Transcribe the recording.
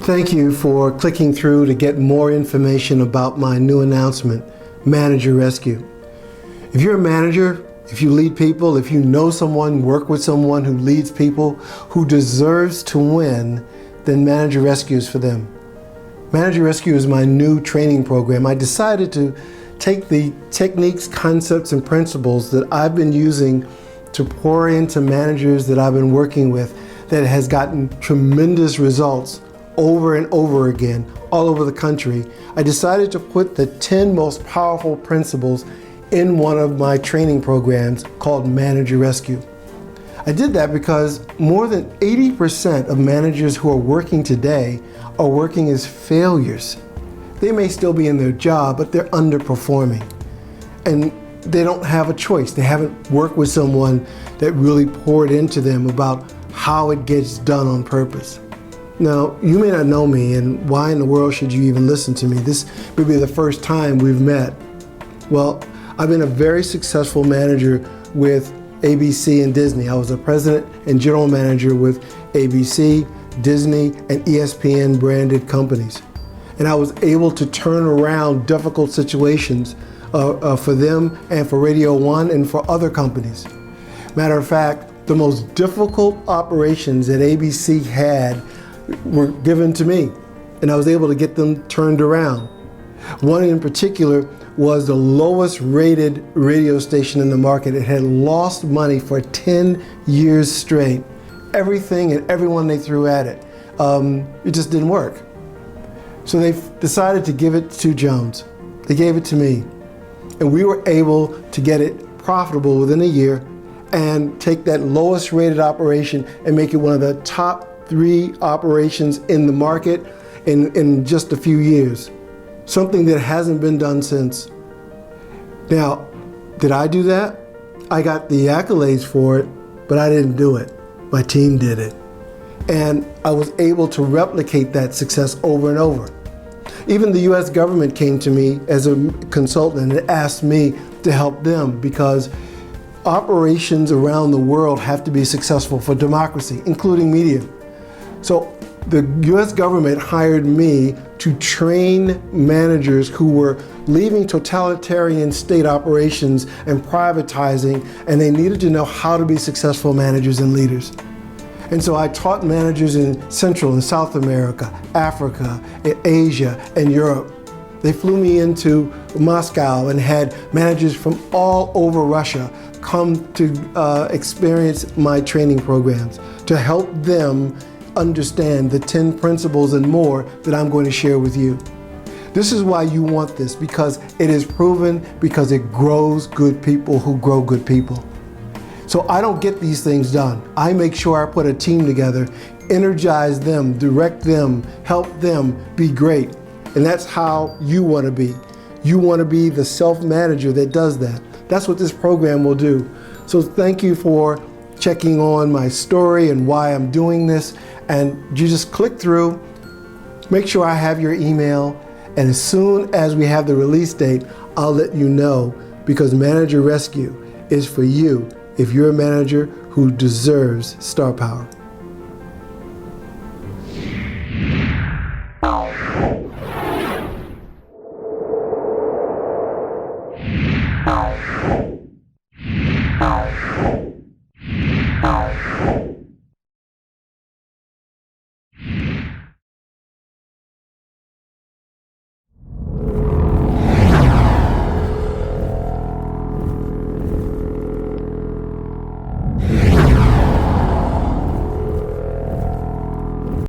Thank you for clicking through to get more information about my new announcement, Manager Rescue. If you're a manager, if you lead people, if you know someone, work with someone who leads people, who deserves to win, then Manager Rescue is for them. Manager Rescue is my new training program. I decided to take the techniques, concepts, and principles that I've been using to pour into managers that I've been working with that has gotten tremendous results over and over again all over the country. I decided to put the 10 most powerful principles in one of my training programs called Manager Rescue. I did that because more than 80% of managers who are working today are working as failures. They may still be in their job, but they're underperforming. And they don't have a choice. They haven't worked with someone that really poured into them about how it gets done on purpose. Now, you may not know me, and why in the world should you even listen to me? This may be the first time we've met. Well, I've been a very successful manager with ABC and Disney. I was a president and general manager with ABC, Disney, and ESPN branded companies. And I was able to turn around difficult situations for them and for Radio One and for other companies. Matter of fact, the most difficult operations that ABC had were given to me, and I was able to get them turned around. One in particular was the lowest rated radio station in the market. It had lost money for 10 years straight. Everything and everyone they threw at it, it just didn't work. So they decided to give it to Jones. They gave it to me. And we were able to get it profitable within a year and take that lowest rated operation and make it one of the top 3 operations in the market in just a few years. Something that hasn't been done since. Now, did I do that? I got the accolades for it, but I didn't do it. My team did it. And I was able to replicate that success over and over. Even the US government came to me as a consultant and asked me to help them because operations around the world have to be successful for democracy, including media. So the US government hired me to train managers who were leaving totalitarian state operations and privatizing, and they needed to know how to be successful managers and leaders. And so I taught managers in Central and South America, Africa, Asia, and Europe. They flew me into Moscow and had managers from all over Russia come to experience my training programs to help them understand the 10 principles and more that I'm going to share with you. This is why you want this, because it is proven, because it grows good people who grow good people. So I don't get these things done. I make sure I put a team together, energize them, direct them, help them be great. And that's how you want to be. You want to be the self-manager that does that. That's what this program will do. So thank you for checking on my story and why I'm doing this. And you just click through, make sure I have your email, and as soon as we have the release date, I'll let you know, because Manager Rescue is for you if you're a manager who deserves star power.